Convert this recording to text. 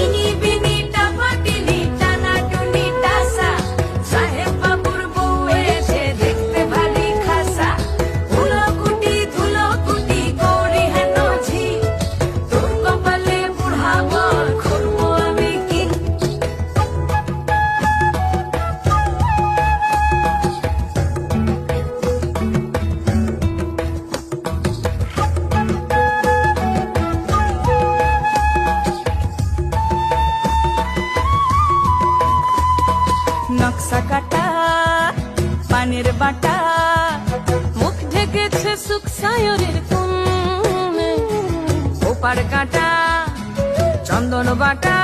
ইনি বিনি টাপাটিনি টানাটুনি টাসা, সাহেব বাবুর বউ এসে দেখতে ভারী খাসা। ধুলো কুটি গৌরী হেন ঝি, তোর কপালে বুড়া বর করবো আমি কি। নকশা কাটা পানের বাটা, মুখ ঢেকেছে সুখ সায়রের কোণে। ওপার কাটা চন্দন বাটা,